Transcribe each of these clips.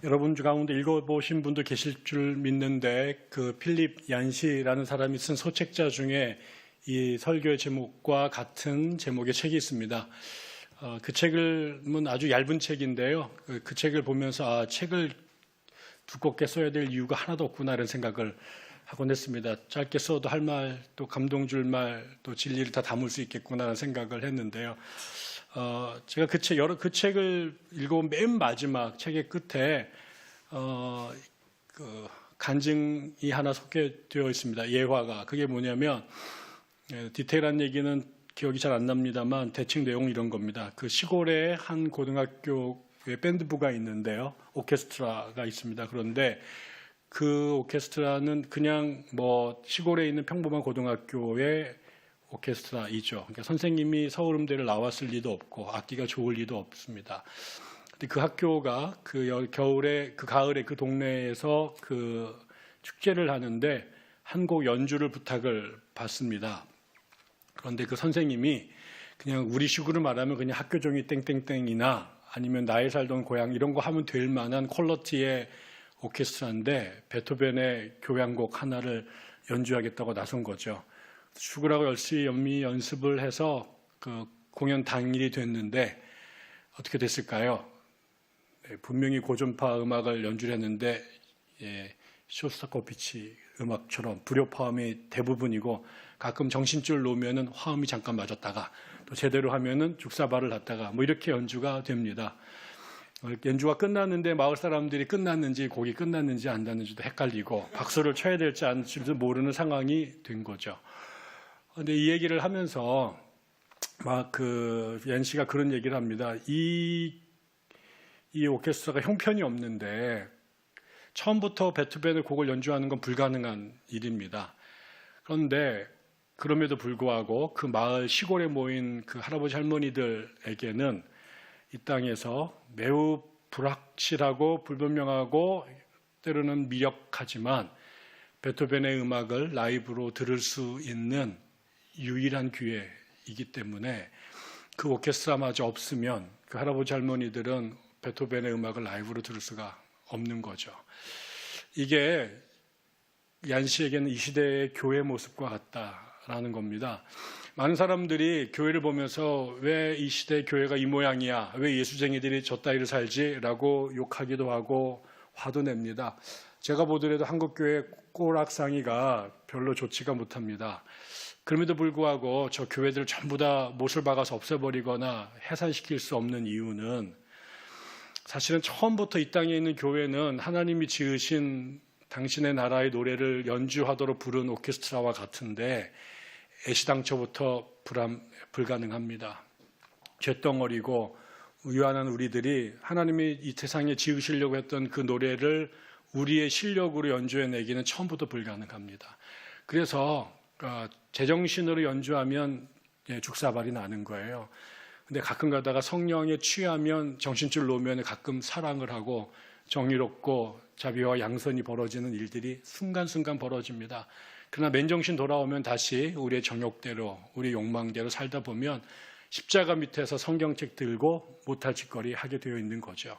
여러분 가운데 읽어보신 분도 계실 줄 믿는데 그 필립 얀시라는 사람이 쓴 소책자 중에 이 설교의 제목과 같은 제목의 책이 있습니다. 그 책은 아주 얇은 책인데요. 그 책을 보면서 책을 두껍게 써야 될 이유가 하나도 없구나 이런 생각을 하곤 했습니다. 짧게 써도 할 말, 또 감동 줄 말, 또 진리를 다 담을 수 있겠구나라는 생각을 했는데요. 제가 그 책을 읽어본 맨 마지막 책의 끝에 그 간증이 하나 소개되어 있습니다. 예화가. 그게 뭐냐면 디테일한 얘기는 기억이 잘 안 납니다만 대충 내용은 이런 겁니다. 그 시골에 한 고등학교에 밴드부가 있는데요. 오케스트라가 있습니다. 그런데 그 오케스트라는 그냥 시골에 있는 평범한 고등학교의 오케스트라이죠. 그러니까 선생님이 서울음대를 나왔을 리도 없고 악기가 좋을 리도 없습니다. 근데 그 학교가 그 가을에 그 동네에서 그 축제를 하는데 한 곡 연주를 부탁을 받습니다. 그런데 그 선생님이 그냥 우리식으로 말하면 그냥 학교 종이 땡땡땡이나 아니면 나의 살던 고향 이런 거 하면 될 만한 퀄리티의 오케스트라인데 베토벤의 교향곡 하나를 연주하겠다고 나선 거죠. 죽으라고 열심히 연습을 해서 그 공연 당일이 됐는데 어떻게 됐을까요? 분명히 고전파 음악을 연주를 했는데 쇼스타코비치 음악처럼 불효화음이 대부분이고 가끔 정신줄 놓으면은 화음이 잠깐 맞았다가 또 제대로 하면은 죽사발을 났다가 이렇게 연주가 됩니다. 연주가 끝났는데 마을 사람들이 끝났는지 곡이 끝났는지 안 났는지도 헷갈리고 박수를 쳐야 될지 안 될지도 모르는 상황이 된 거죠. 근데 이 얘기를 하면서 얀 씨가 그런 얘기를 합니다. 이 오케스트라가 형편이 없는데 처음부터 베토벤의 곡을 연주하는 건 불가능한 일입니다. 그런데 그럼에도 불구하고 그 마을 시골에 모인 그 할아버지 할머니들에게는 이 땅에서 매우 불확실하고 불분명하고 때로는 미력하지만 베토벤의 음악을 라이브로 들을 수 있는 유일한 기회이기 때문에 그 오케스트라마저 없으면 그 할아버지 할머니들은 베토벤의 음악을 라이브로 들을 수가 없는 거죠. 이게 얀 씨에게는 이 시대의 교회 모습과 같다라는 겁니다. 많은 사람들이 교회를 보면서 왜 이 시대의 교회가 이 모양이야? 왜 예수쟁이들이 저 따위를 살지? 라고 욕하기도 하고 화도 냅니다. 제가 보더라도 한국교회 꼬락상이가 별로 좋지가 못합니다. 그럼에도 불구하고 저 교회들을 전부 다 못을 박아서 없애버리거나 해산시킬 수 없는 이유는 사실은 처음부터 이 땅에 있는 교회는 하나님이 지으신 당신의 나라의 노래를 연주하도록 부른 오케스트라와 같은데 애시당초부터 불가능합니다. 쇳덩어리고 유한한 우리들이 하나님이 이 세상에 지으시려고 했던 그 노래를 우리의 실력으로 연주해내기는 처음부터 불가능합니다. 그래서 제정신으로 연주하면 죽사발이 나는 거예요. 근데 가끔 가다가 성령에 취하면 정신줄 놓으면 가끔 사랑을 하고 정의롭고 자비와 양선이 벌어지는 일들이 순간순간 벌어집니다. 그러나 맨정신 돌아오면 다시 우리의 정욕대로 우리의 욕망대로 살다 보면 십자가 밑에서 성경책 들고 못할 짓거리 하게 되어 있는 거죠.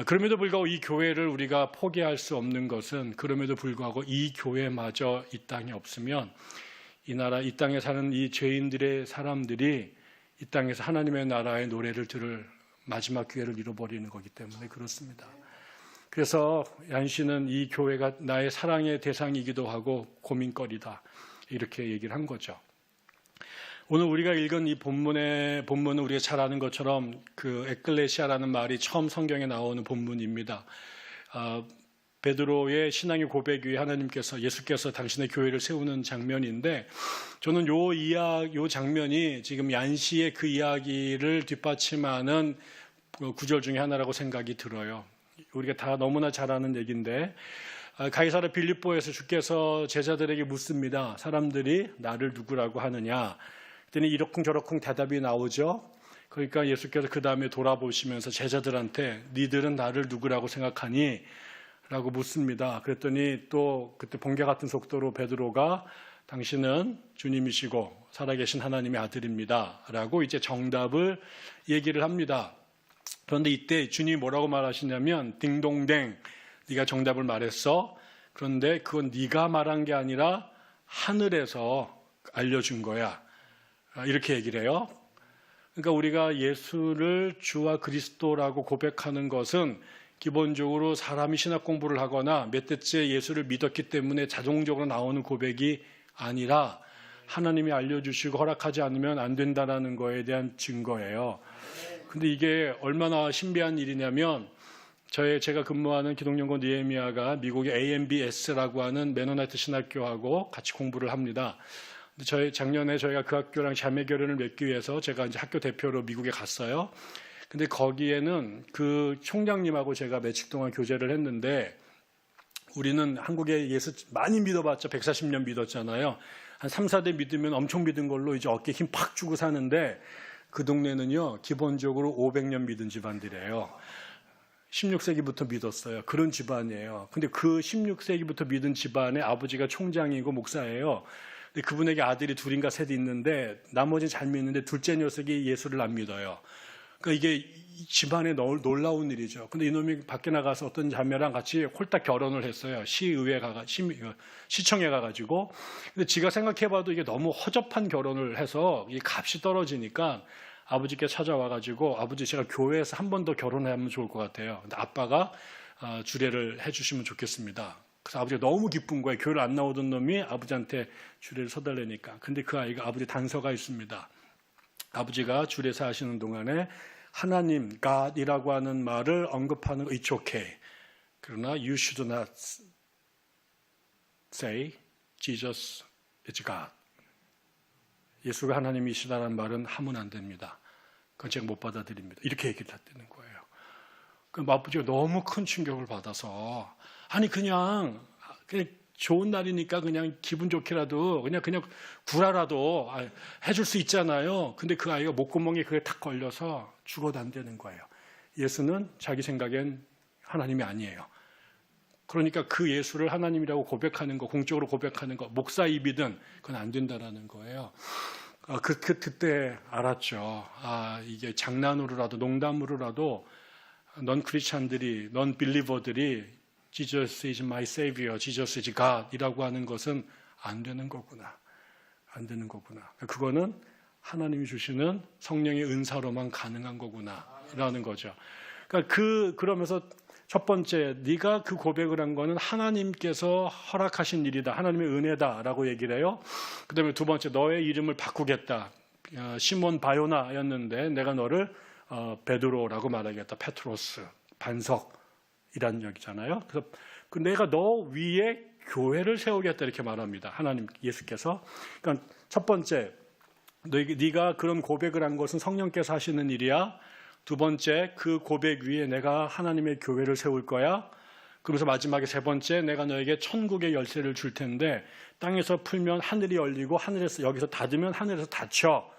그럼에도 불구하고 이 교회를 우리가 포기할 수 없는 것은 그럼에도 불구하고 이 교회마저 이 땅에 없으면 이 땅에 사는 이 죄인들의 사람들이 이 땅에서 하나님의 나라의 노래를 들을 마지막 기회를 잃어버리는 거기 때문에 그렇습니다. 그래서 얀 씨는 이 교회가 나의 사랑의 대상이기도 하고 고민거리다 이렇게 얘기를 한 거죠. 오늘 우리가 읽은 이 본문은 우리가 잘 아는 것처럼 그 에클레시아라는 말이 처음 성경에 나오는 본문입니다. 베드로의 신앙의 고백 위에 예수께서 당신의 교회를 세우는 장면인데 저는 요 장면이 지금 얀 씨의 그 이야기를 뒷받침하는 구절 중에 하나라고 생각이 들어요. 우리가 다 너무나 잘 아는 얘기인데 가이사랴 빌립보에서 주께서 제자들에게 묻습니다. 사람들이 나를 누구라고 하느냐? 그랬더니 이러쿵저러쿵 대답이 나오죠. 그러니까 예수께서 그 다음에 돌아보시면서 제자들한테 니들은 나를 누구라고 생각하니? 라고 묻습니다. 그랬더니 또 그때 번개 같은 속도로 베드로가 당신은 주님이시고 살아계신 하나님의 아들입니다. 라고 이제 정답을 얘기를 합니다. 그런데 이때 주님이 뭐라고 말하시냐면 딩동댕, 네가 정답을 말했어. 그런데 그건 네가 말한 게 아니라 하늘에서 알려준 거야. 이렇게 얘기를 해요. 그러니까 우리가 예수를 주와 그리스도라고 고백하는 것은 기본적으로 사람이 신학 공부를 하거나 몇 대째 예수를 믿었기 때문에 자동적으로 나오는 고백이 아니라 하나님이 알려주시고 허락하지 않으면 안 된다는 거에 대한 증거예요. 근데 이게 얼마나 신비한 일이냐면 제가 근무하는 기독연구원 니에미아가 미국의 AMBS라고 하는 메노나이트 신학교하고 같이 공부를 합니다. 근데 작년에 저희가 그 학교랑 자매 결연을 맺기 위해서 제가 이제 학교 대표로 미국에 갔어요. 근데 거기에는 그 총장님하고 제가 며칠 동안 교제를 했는데 우리는 한국에 예수 많이 믿어봤자 140년 믿었잖아요. 한 3, 4대 믿으면 엄청 믿은 걸로 이제 어깨에 힘 팍 주고 사는데 그 동네는요, 기본적으로 500년 믿은 집안들이에요. 16세기부터 믿었어요. 그런 집안이에요. 근데 그 16세기부터 믿은 집안의 아버지가 총장이고 목사예요. 근데 그분에게 아들이 둘인가 셋이 있는데 나머지는 잘 믿는데 둘째 녀석이 예수를 안 믿어요. 그러니까 이게 집안에 놀라운 일이죠. 근데 이놈이 밖에 나가서 어떤 자매랑 같이 홀딱 결혼을 했어요. 시청에 가가지고. 근데 지가 생각해봐도 이게 너무 허접한 결혼을 해서 이 값이 떨어지니까 아버지께 찾아와가지고 아버지 제가 교회에서 한 번 더 결혼하면 좋을 것 같아요. 근데 아빠가 주례를 해주시면 좋겠습니다. 그래서 아버지가 너무 기쁜 거예요. 교회를 안 나오던 놈이 아버지한테 주례를 서달래니까. 근데 그 아이가 아버지 단서가 있습니다. 아버지가 주례사 하시는 동안에 하나님, God이라고 하는 말을 언급하는 거 it's okay. 그러나 you should not say Jesus is God. 예수가 하나님이시다는 말은 하면 안 됩니다. 그건 제가 못 받아들입니다. 이렇게 얘기를 했다는 거예요. 그 아버지가 너무 큰 충격을 받아서 아니 그냥 좋은 날이니까 그냥 기분 좋게라도 그냥 구라라도 해줄 수 있잖아요. 근데 그 아이가 목구멍에 그게 탁 걸려서 죽어도 안 되는 거예요. 예수는 자기 생각엔 하나님이 아니에요. 그러니까 그 예수를 하나님이라고 고백하는 거, 공적으로 고백하는 거, 목사 입이든 그건 안 된다라는 거예요. 그때 알았죠. 이게 장난으로라도 농담으로라도 넌 크리스찬들이, 넌 빌리버들이 Jesus is my savior, Jesus is God 이라고 하는 것은 안 되는 거구나. 안 되는 거구나. 그거는 하나님이 주시는 성령의 은사로만 가능한 거구나 라는 거죠. 그러니까 그러면서 첫 번째, 네가 그 고백을 한 거는 하나님께서 허락하신 일이다. 하나님의 은혜다라고 얘기를 해요. 그 다음에 두 번째, 너의 이름을 바꾸겠다. 시몬 바요나였는데 내가 너를 베드로라고 말하겠다. 페트로스, 반석이라는 얘기잖아요. 그래서 내가 너 위에 교회를 세우겠다 이렇게 말합니다. 하나님, 예수께서. 그러니까 첫 번째, 네가 그런 고백을 한 것은 성령께서 하시는 일이야. 두 번째, 그 고백 위에 내가 하나님의 교회를 세울 거야. 그러면서 마지막에 세 번째, 내가 너에게 천국의 열쇠를 줄 텐데 땅에서 풀면 하늘이 열리고 하늘에서 여기서 닫으면 하늘에서 닫혀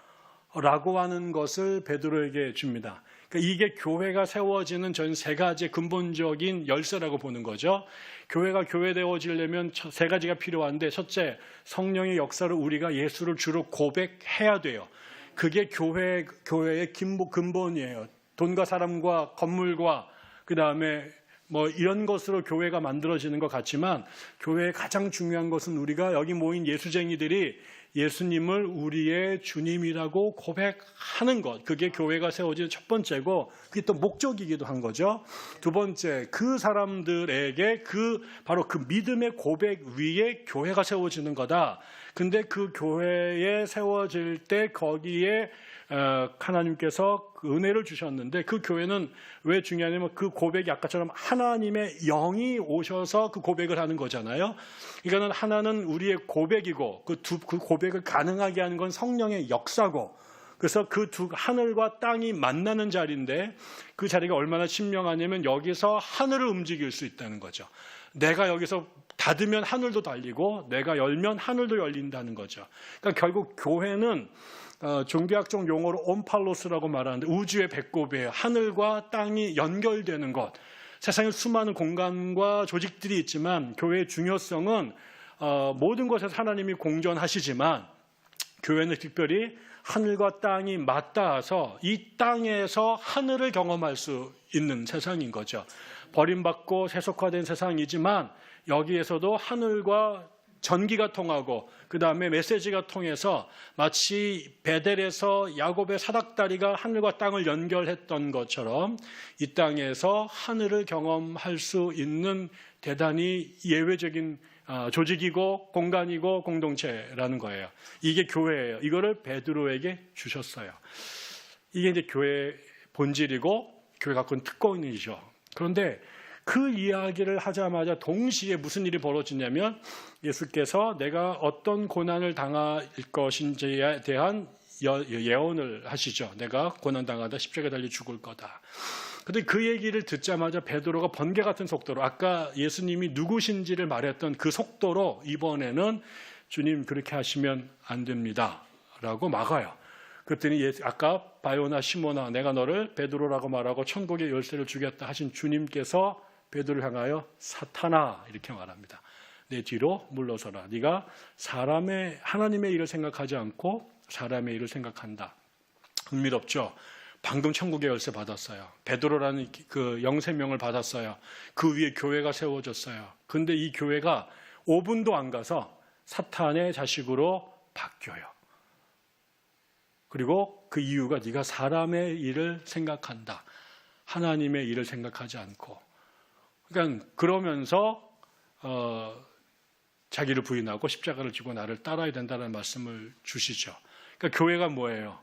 라고 하는 것을 베드로에게 줍니다. 그러니까 이게 교회가 세워지는 전 세 가지의 근본적인 열쇠라고 보는 거죠. 교회가 교회되어지려면 세 가지가 필요한데 첫째, 성령의 역사를 우리가 예수를 주로 고백해야 돼요. 그게 교회의 근본이에요. 돈과 사람과 건물과 그 다음에 뭐 이런 것으로 교회가 만들어지는 것 같지만 교회의 가장 중요한 것은 우리가 여기 모인 예수쟁이들이 예수님을 우리의 주님이라고 고백하는 것. 그게 교회가 세워지는 첫 번째고 그게 또 목적이기도 한 거죠. 두 번째, 그 사람들에게 바로 그 믿음의 고백 위에 교회가 세워지는 거다. 근데 그 교회에 세워질 때 거기에 하나님께서 은혜를 주셨는데 그 교회는 왜 중요하냐면 그 고백이 아까처럼 하나님의 영이 오셔서 그 고백을 하는 거잖아요. 이거는 하나는 우리의 고백이고 그 고백을 가능하게 하는 건 성령의 역사고 그래서 그 하늘과 땅이 만나는 자리인데 그 자리가 얼마나 신명하냐면 여기서 하늘을 움직일 수 있다는 거죠. 내가 여기서 닫으면 하늘도 달리고 내가 열면 하늘도 열린다는 거죠. 그러니까 결국 교회는 종교학적 용어로 옴팔로스라고 말하는데 우주의 배꼽이에요. 하늘과 땅이 연결되는 것. 세상에 수많은 공간과 조직들이 있지만 교회의 중요성은 모든 것에서 하나님이 공존하시지만 교회는 특별히 하늘과 땅이 맞닿아서 이 땅에서 하늘을 경험할 수 있는 세상인 거죠. 버림받고 세속화된 세상이지만 여기에서도 하늘과 전기가 통하고 그 다음에 메시지가 통해서 마치 베델에서 야곱의 사닥다리가 하늘과 땅을 연결했던 것처럼 이 땅에서 하늘을 경험할 수 있는 대단히 예외적인 조직이고 공간이고 공동체라는 거예요. 이게 교회예요. 이거를 베드로에게 주셨어요. 이게 이제 교회의 본질이고 교회 갖고 있는 특권이죠. 그런데 그 이야기를 하자마자 동시에 무슨 일이 벌어지냐면 예수께서 내가 어떤 고난을 당할 것인지에 대한 예언을 하시죠. 내가 고난당하다 십자가에 달려 죽을 거다. 그런데 그 얘기를 듣자마자 베드로가 번개 같은 속도로 아까 예수님이 누구신지를 말했던 그 속도로 이번에는 주님 그렇게 하시면 안 됩니다 라고 막아요. 그랬더니 아까 바요나 시모나 내가 너를 베드로라고 말하고 천국의 열쇠를 주겠다 하신 주님께서 베드로를 향하여 사탄아 이렇게 말합니다. 내 뒤로 물러서라. 네가 하나님의 일을 생각하지 않고 사람의 일을 생각한다. 흥미롭죠? 방금 천국의 열쇠 받았어요. 베드로라는 그 영세명을 받았어요. 그 위에 교회가 세워졌어요. 그런데 이 교회가 5분도 안 가서 사탄의 자식으로 바뀌어요. 그리고 그 이유가 네가 사람의 일을 생각한다. 하나님의 일을 생각하지 않고. 그러니까 그러면서 자기를 부인하고 십자가를 지고 나를 따라야 된다는 말씀을 주시죠. 그러니까 교회가 뭐예요?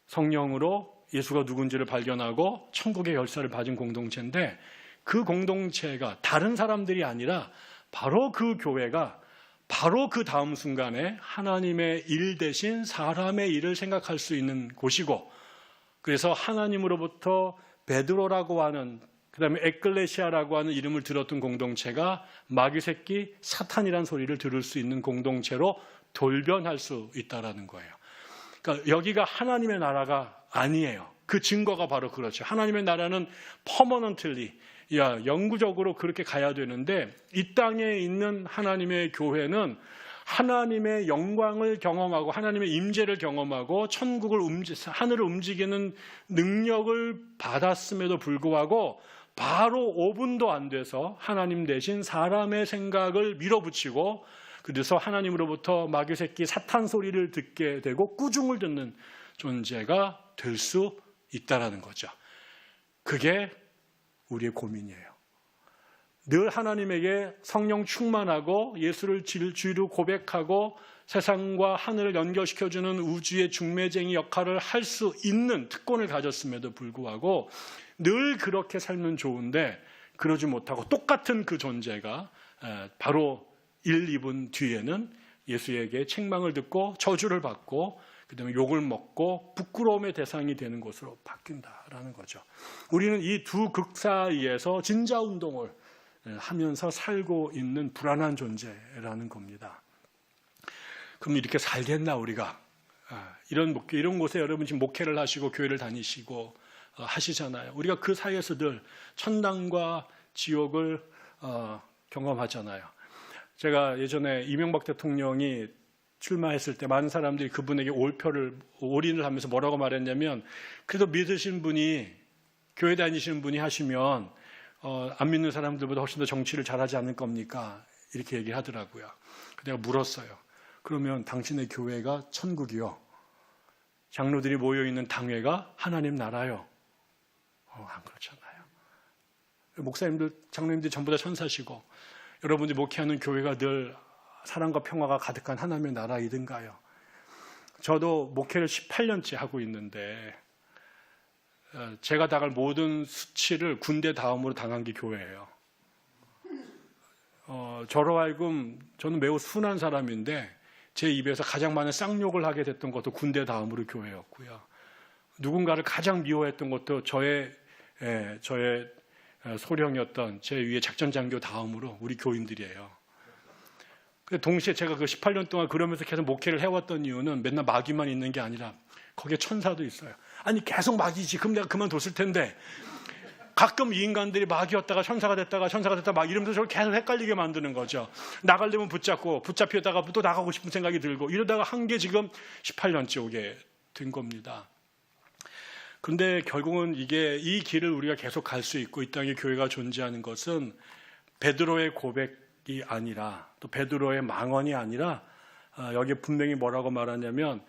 성령으로 예수가 누군지를 발견하고 천국의 열쇠를 받은 공동체인데 그 공동체가 다른 사람들이 아니라 바로 그 교회가 바로 그 다음 순간에 하나님의 일 대신 사람의 일을 생각할 수 있는 곳이고 그래서 하나님으로부터 베드로라고 하는 그다음에 에클레시아라고 하는 이름을 들었던 공동체가 마귀 새끼 사탄이라는 소리를 들을 수 있는 공동체로 돌변할 수 있다라는 거예요. 그러니까 여기가 하나님의 나라가 아니에요. 그 증거가 바로 그렇죠. 하나님의 나라는 퍼머넌틀리, 영구적으로 그렇게 가야 되는데 이 땅에 있는 하나님의 교회는 하나님의 영광을 경험하고 하나님의 임재를 경험하고 하늘을 움직이는 능력을 받았음에도 불구하고 바로 5분도 안 돼서 하나님 대신 사람의 생각을 밀어붙이고 그래서 하나님으로부터 마귀 새끼 사탄 소리를 듣게 되고 꾸중을 듣는 존재가 될 수 있다라는 거죠. 그게 우리의 고민이에요. 늘 하나님에게 성령 충만하고 예수를 주로 고백하고 세상과 하늘을 연결시켜주는 우주의 중매쟁이 역할을 할 수 있는 특권을 가졌음에도 불구하고 늘 그렇게 살면 좋은데 그러지 못하고 똑같은 그 존재가 바로 1, 2분 뒤에는 예수에게 책망을 듣고 저주를 받고 그다음에 욕을 먹고 부끄러움의 대상이 되는 것으로 바뀐다라는 거죠. 우리는 이 두 극 사이에서 진자 운동을 하면서 살고 있는 불안한 존재라는 겁니다. 그럼 이렇게 살겠나 우리가? 이런 곳에 여러분 지금 목회를 하시고 교회를 다니시고 하시잖아요. 우리가 그 사이에서 늘 천당과 지옥을 경험하잖아요. 제가 예전에 이명박 대통령이 출마했을 때 많은 사람들이 그분에게 올인을 하면서 뭐라고 말했냐면 그래도 믿으신 분이 교회 다니시는 분이 하시면 안 믿는 사람들보다 훨씬 더 정치를 잘하지 않을 겁니까? 이렇게 얘기를 하더라고요. 내가 물었어요. 그러면 당신의 교회가 천국이요. 장로들이 모여있는 당회가 하나님 나라요. 안 그렇잖아요. 목사님들, 장로님들이 전부 다 천사시고 여러분들이 목회하는 교회가 늘 사랑과 평화가 가득한 하나님의 나라이든가요. 저도 목회를 18년째 하고 있는데 제가 당할 모든 수치를 군대 다음으로 당한 게 교회예요. 저로 하여금 저는 매우 순한 사람인데 제 입에서 가장 많은 쌍욕을 하게 됐던 것도 군대 다음으로 교회였고요. 누군가를 가장 미워했던 것도 저의 소령이었던 제 위에 작전장교 다음으로 우리 교인들이에요. 동시에 제가 그 18년 동안 그러면서 계속 목회를 해왔던 이유는 맨날 마귀만 있는 게 아니라 거기에 천사도 있어요. 아니 계속 마귀지. 그럼 내가 그만뒀을 텐데 가끔 이 인간들이 마귀였다가 천사가 됐다가 막 이러면서 저를 계속 헷갈리게 만드는 거죠. 나가려면 붙잡고 붙잡히다가 또 나가고 싶은 생각이 들고 이러다가 한 게 지금 18년째 오게 된 겁니다. 그런데 결국은 이 길을 우리가 계속 갈 수 있고 이 땅에 교회가 존재하는 것은 베드로의 고백이 아니라 또 베드로의 망언이 아니라 여기 분명히 뭐라고 말하냐면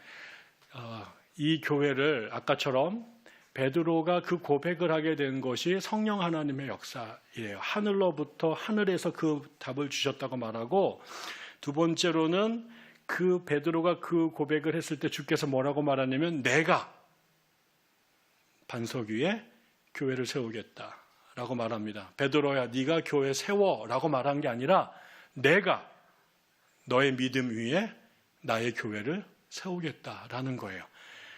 이 교회를 아까처럼 베드로가 그 고백을 하게 된 것이 성령 하나님의 역사이래요. 하늘로부터 하늘에서 그 답을 주셨다고 말하고, 두 번째로는 그 베드로가 그 고백을 했을 때 주께서 뭐라고 말하냐면 내가 반석 위에 교회를 세우겠다라고 말합니다. 베드로야 네가 교회 세워라고 말한 게 아니라 내가 너의 믿음 위에 나의 교회를 세우겠다라는 거예요.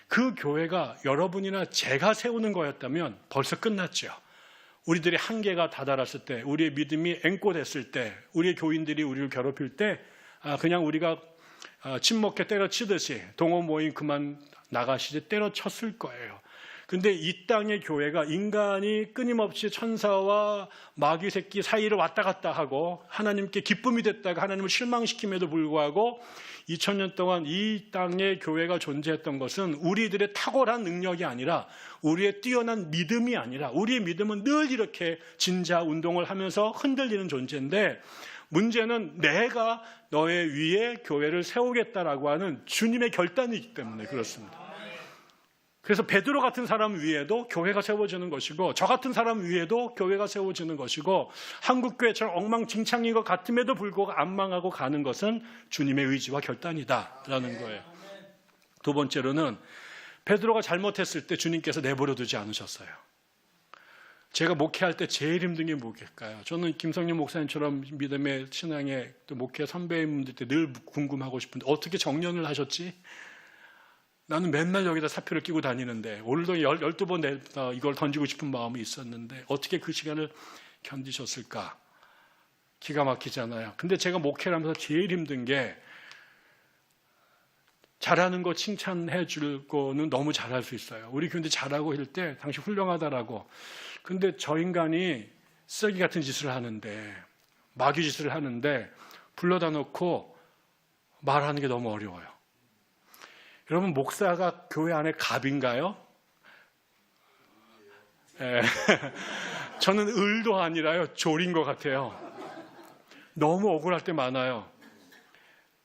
그 교회가 여러분이나 제가 세우는 거였다면 벌써 끝났죠. 우리들의 한계가 다다랐을 때, 우리의 믿음이 앵꼬됐을 때, 우리의 교인들이 우리를 괴롭힐 때 그냥 우리가 침묵게 때려치듯이 동호 모임 그만 나가시지 때려쳤을 거예요. 근데 이 땅의 교회가 인간이 끊임없이 천사와 마귀 새끼 사이를 왔다 갔다 하고 하나님께 기쁨이 됐다가 하나님을 실망시킴에도 불구하고 2000년 동안 이 땅의 교회가 존재했던 것은 우리들의 탁월한 능력이 아니라 우리의 뛰어난 믿음이 아니라 우리의 믿음은 늘 이렇게 진자 운동을 하면서 흔들리는 존재인데, 문제는 내가 너의 위에 교회를 세우겠다라고 하는 주님의 결단이기 때문에 그렇습니다. 그래서 베드로 같은 사람 위에도 교회가 세워지는 것이고 저 같은 사람 위에도 교회가 세워지는 것이고 한국교회처럼 엉망진창인 것 같음에도 불구하고 안 망하고 가는 것은 주님의 의지와 결단이다라는 거예요. 두 번째로는 베드로가 잘못했을 때 주님께서 내버려 두지 않으셨어요. 제가 목회할 때 제일 힘든 게 뭐겠까요? 저는 김성년 목사님처럼 믿음의 신앙의 또 목회 선배님들 때 늘 궁금하고 싶은데 어떻게 정년을 하셨지? 나는 맨날 여기다 사표를 끼고 다니는데 오늘도 12번 이걸 던지고 싶은 마음이 있었는데 어떻게 그 시간을 견디셨을까? 기가 막히잖아요. 근데 제가 목회를 하면서 제일 힘든 게 잘하는 거 칭찬해 줄 거는 너무 잘할 수 있어요. 우리 교인들 잘하고 할 때 당신 훌륭하다라고. 근데 저 인간이 쓰레기 같은 짓을 하는데 마귀 짓을 하는데 불러다 놓고 말하는 게 너무 어려워요. 여러분, 목사가 교회 안에 갑인가요? 저는 을도 아니라요, 졸인 것 같아요. 너무 억울할 때 많아요.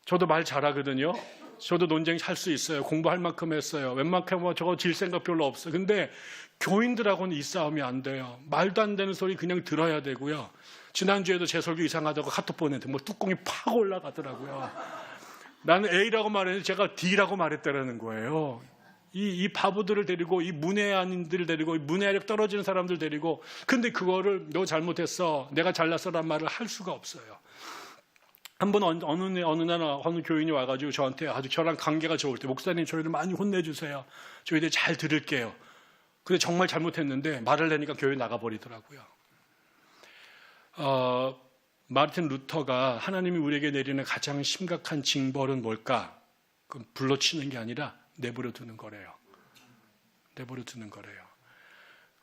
저도 말 잘하거든요. 저도 논쟁 할 수 있어요. 공부할 만큼 했어요. 웬만큼 저거 질 생각 별로 없어요. 근데 교인들하고는 이 싸움이 안 돼요. 말도 안 되는 소리 그냥 들어야 되고요. 지난주에도 제 설교 이상하다고 카톡 보냈는데 뭐 뚜껑이 팍 올라가더라고요. 나는 A라고 말했는데 제가 D라고 말했다라는 거예요. 이 바보들을 데리고, 이 문외한인들을 데리고, 이 문외력 떨어지는 사람들 데리고, 근데 그거를 너 잘못했어, 내가 잘났어란 말을 할 수가 없어요. 한번 어느 교인이 와가지고 저한테 아주 저랑 관계가 좋을 때, 목사님 저희를 많이 혼내주세요. 저희들 잘 들을게요. 근데 정말 잘못했는데 말을 내니까 교회 나가버리더라고요. 마르틴 루터가 하나님이 우리에게 내리는 가장 심각한 징벌은 뭘까? 그건 불러치는 게 아니라 내버려 두는 거래요. 내버려 두는 거래요.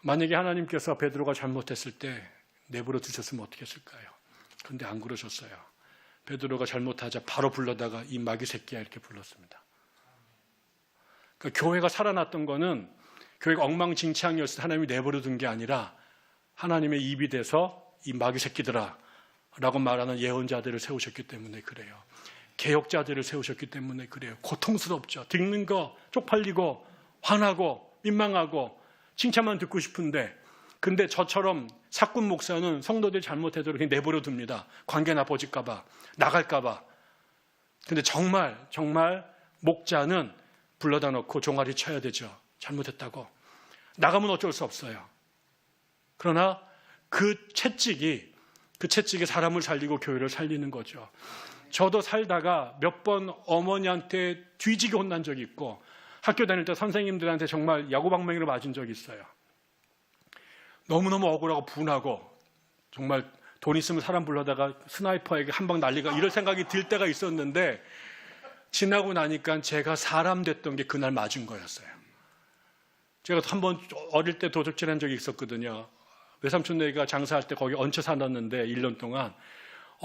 만약에 하나님께서 베드로가 잘못했을 때 내버려 두셨으면 어떻게 했을까요? 그런데 안 그러셨어요. 베드로가 잘못하자 바로 불러다가 이 마귀 새끼야 이렇게 불렀습니다. 그러니까 교회가 살아났던 거는 교회가 엉망진창이었을 때 하나님이 내버려 둔 게 아니라 하나님의 입이 돼서 이 마귀 새끼들아 라고 말하는 예언자들을 세우셨기 때문에 그래요. 개혁자들을 세우셨기 때문에 그래요. 고통스럽죠. 듣는 거 쪽팔리고 화나고 민망하고 칭찬만 듣고 싶은데, 근데 저처럼 사꾼 목사는 성도들이 잘못해도 그냥 내버려 둡니다. 관계 나빠질까 봐, 나갈까 봐. 근데 정말 목자는 불러다 놓고 종아리 쳐야 되죠. 잘못했다고. 나가면 어쩔 수 없어요. 그러나 그 채찍이 사람을 살리고 교회를 살리는 거죠. 저도 살다가 몇 번 어머니한테 뒤지게 혼난 적이 있고 학교 다닐 때 선생님들한테 정말 야구방망이로 맞은 적이 있어요. 너무너무 억울하고 분하고 정말 돈 있으면 사람 불러다가 스나이퍼에게 한 방 날리가 이럴 생각이 들 때가 있었는데, 지나고 나니까 제가 사람 됐던 게 그날 맞은 거였어요. 제가 한번 어릴 때 도둑질한 적이 있었거든요. 외삼촌네가 장사할 때 거기 얹혀 살았는데 1년 동안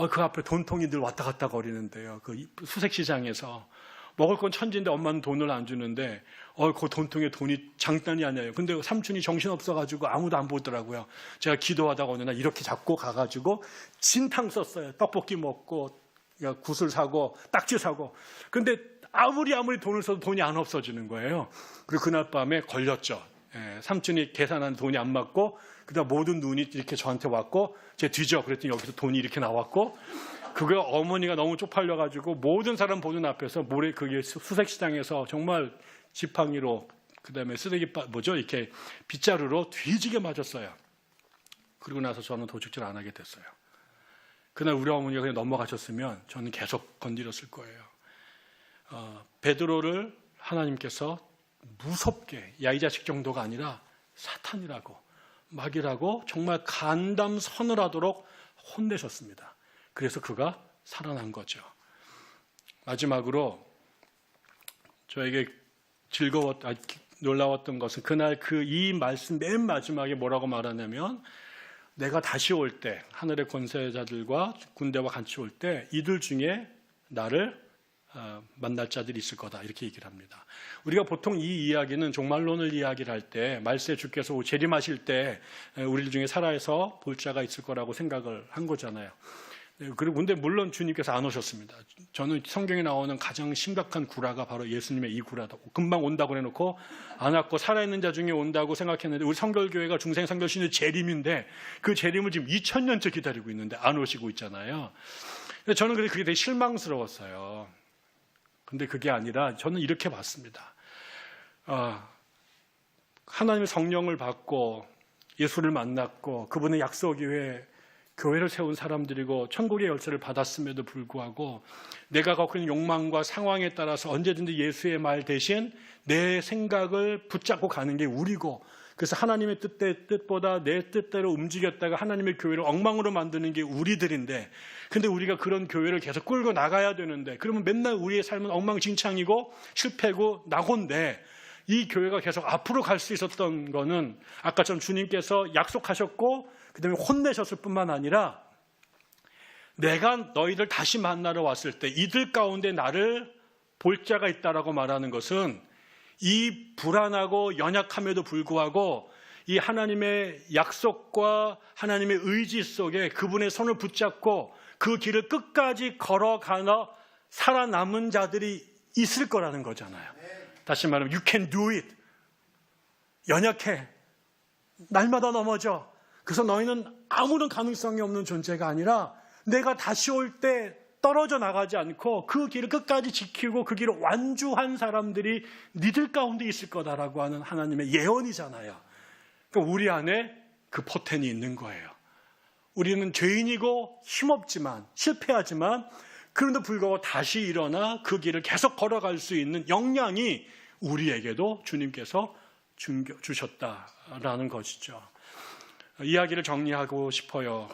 그 앞에 돈통이 늘 왔다 갔다 거리는데요. 그 수색시장에서 먹을 건 천지인데 엄마는 돈을 안 주는데 그 돈통에 돈이 장난이 아니에요. 근데 삼촌이 정신없어가지고 아무도 안 보더라고요. 제가 기도하다가 어느 날 이렇게 잡고 가가지고 진탕 썼어요. 떡볶이 먹고 굿을 사고 딱지 사고. 근데 아무리 돈을 써도 돈이 안 없어지는 거예요. 그리고 그날 밤에 걸렸죠. 삼촌이 계산한 돈이 안 맞고 그다음 모든 눈이 이렇게 저한테 왔고 제가 뒤져 그랬더니 여기서 돈이 이렇게 나왔고 그거 어머니가 너무 쪽팔려가지고 모든 사람 보는 앞에서 모래 그게 수색시장에서 정말 지팡이로 그다음에 쓰레기 이렇게 빗자루로 뒤지게 맞았어요. 그리고 나서 저는 도둑질 안 하게 됐어요. 그날 우리 어머니가 그냥 넘어가셨으면 저는 계속 건드렸을 거예요. 베드로를 하나님께서 무섭게 야 이 자식 정도가 아니라 사탄이라고 마귀라고 정말 간담 서늘하도록 혼내셨습니다. 그래서 그가 살아난 거죠. 마지막으로 저에게 놀라웠던 것은 그날 이 말씀 맨 마지막에 뭐라고 말하냐면 내가 다시 올 때 하늘의 권세자들과 군대와 같이 올 때 이들 중에 나를 만날 자들이 있을 거다 이렇게 얘기를 합니다. 우리가 보통 이 이야기는 종말론을 이야기를 할 때 말세 주께서 재림하실 때 우리들 중에 살아서 볼 자가 있을 거라고 생각을 한 거잖아요. 그리고 근데 물론 주님께서 안 오셨습니다. 저는 성경에 나오는 가장 심각한 구라가 바로 예수님의 이 구라다고. 금방 온다고 해놓고 안 왔고 살아있는 자 중에 온다고 생각했는데 우리 성결교회가 중생선결신의 재림인데 그 재림을 지금 2000년째 기다리고 있는데 안 오시고 있잖아요. 저는 그게 되게 실망스러웠어요. 근데 그게 아니라 저는 이렇게 봤습니다. 하나님의 성령을 받고 예수를 만났고 그분의 약속 이후에 교회를 세운 사람들이고 천국의 열쇠를 받았음에도 불구하고 내가 갖고 있는 욕망과 상황에 따라서 언제든지 예수의 말 대신 내 생각을 붙잡고 가는 게 우리고 그래서 하나님의 뜻보다 내 뜻대로 움직였다가 하나님의 교회를 엉망으로 만드는 게 우리들인데 근데 우리가 그런 교회를 계속 끌고 나가야 되는데 그러면 맨날 우리의 삶은 엉망진창이고 실패고 낙오인데 이 교회가 계속 앞으로 갈 수 있었던 거는 아까처럼 주님께서 약속하셨고 그 다음에 혼내셨을 뿐만 아니라 내가 너희들 다시 만나러 왔을 때 이들 가운데 나를 볼 자가 있다라고 말하는 것은 이 불안하고 연약함에도 불구하고 이 하나님의 약속과 하나님의 의지 속에 그분의 손을 붙잡고 그 길을 끝까지 걸어가나 살아남은 자들이 있을 거라는 거잖아요. 다시 말하면 you can do it. 연약해. 날마다 넘어져. 그래서 너희는 아무런 가능성이 없는 존재가 아니라 내가 다시 올 때 떨어져 나가지 않고 그 길을 끝까지 지키고 그 길을 완주한 사람들이 니들 가운데 있을 거다라고 하는 하나님의 예언이잖아요. 그러니까 우리 안에 그 포텐이 있는 거예요. 우리는 죄인이고 힘없지만 실패하지만 그런데 불구하고 다시 일어나 그 길을 계속 걸어갈 수 있는 역량이 우리에게도 주님께서 주셨다라는 것이죠. 이야기를 정리하고 싶어요.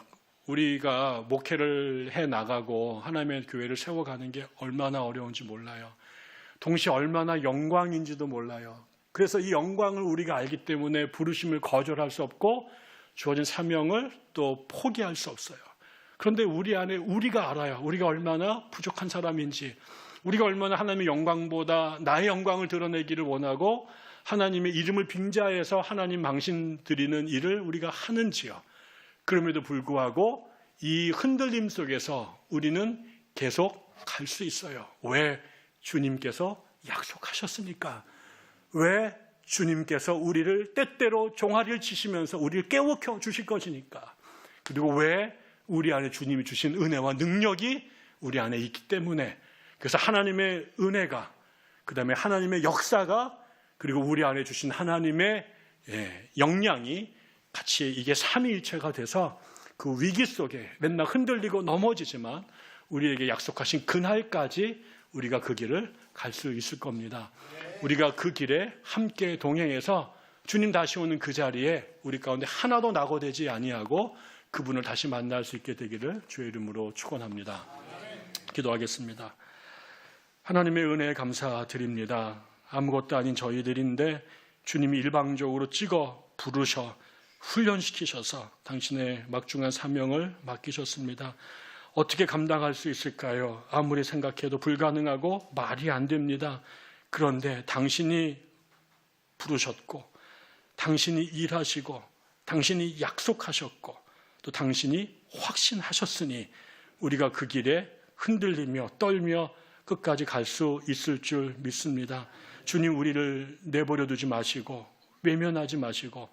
우리가 목회를 해나가고 하나님의 교회를 세워가는 게 얼마나 어려운지 몰라요. 동시에 얼마나 영광인지도 몰라요. 그래서 이 영광을 우리가 알기 때문에 부르심을 거절할 수 없고 주어진 사명을 또 포기할 수 없어요. 그런데 우리 안에 우리가 알아요. 우리가 얼마나 부족한 사람인지, 우리가 얼마나 하나님의 영광보다 나의 영광을 드러내기를 원하고 하나님의 이름을 빙자해서 하나님 망신 드리는 일을 우리가 하는지요. 그럼에도 불구하고 이 흔들림 속에서 우리는 계속 갈 수 있어요. 왜? 주님께서 약속하셨으니까. 왜? 주님께서 우리를 때때로 종아리를 치시면서 우리를 깨워 주실 것이니까. 그리고 왜? 우리 안에 주님이 주신 은혜와 능력이 우리 안에 있기 때문에. 그래서 하나님의 은혜가, 그 다음에 하나님의 역사가, 그리고 우리 안에 주신 하나님의 역량이 같이 이게 삼위일체가 돼서 그 위기 속에 맨날 흔들리고 넘어지지만 우리에게 약속하신 그날까지 우리가 그 길을 갈 수 있을 겁니다. 우리가 그 길에 함께 동행해서 주님 다시 오는 그 자리에 우리 가운데 하나도 낙오되지 아니하고 그분을 다시 만날 수 있게 되기를 주의 이름으로 축원합니다. 기도하겠습니다. 하나님의 은혜에 감사드립니다. 아무것도 아닌 저희들인데 주님이 일방적으로 찍어 부르셔 훈련시키셔서 당신의 막중한 사명을 맡기셨습니다. 어떻게 감당할 수 있을까요? 아무리 생각해도 불가능하고 말이 안 됩니다. 그런데 당신이 부르셨고, 당신이 일하시고, 당신이 약속하셨고, 또 당신이 확신하셨으니 우리가 그 길에 흔들리며 떨며 끝까지 갈 수 있을 줄 믿습니다. 주님, 우리를 내버려 두지 마시고 외면하지 마시고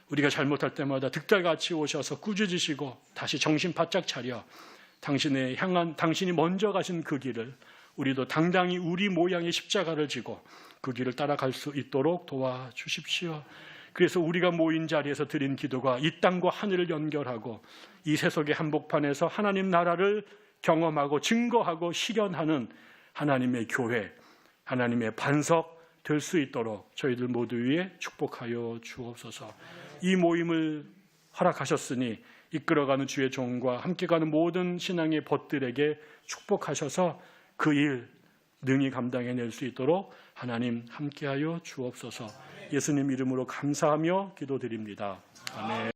우리가 잘못할 때마다 득달같이 오셔서 꾸짖으시고 다시 정신 바짝 차려 당신이 먼저 가신 그 길을 우리도 당당히 우리 모양의 십자가를 지고 그 길을 따라갈 수 있도록 도와주십시오. 그래서 우리가 모인 자리에서 드린 기도가 이 땅과 하늘을 연결하고 이 세속의 한복판에서 하나님 나라를 경험하고 증거하고 실현하는 하나님의 교회, 하나님의 반석 될 수 있도록 저희들 모두 위에 축복하여 주옵소서. 이 모임을 허락하셨으니 이끌어가는 주의 종과 함께 가는 모든 신앙의 벗들에게 축복하셔서 그 일 능히 감당해낼 수 있도록 하나님 함께하여 주옵소서. 예수님 이름으로 감사하며 기도드립니다. 아멘.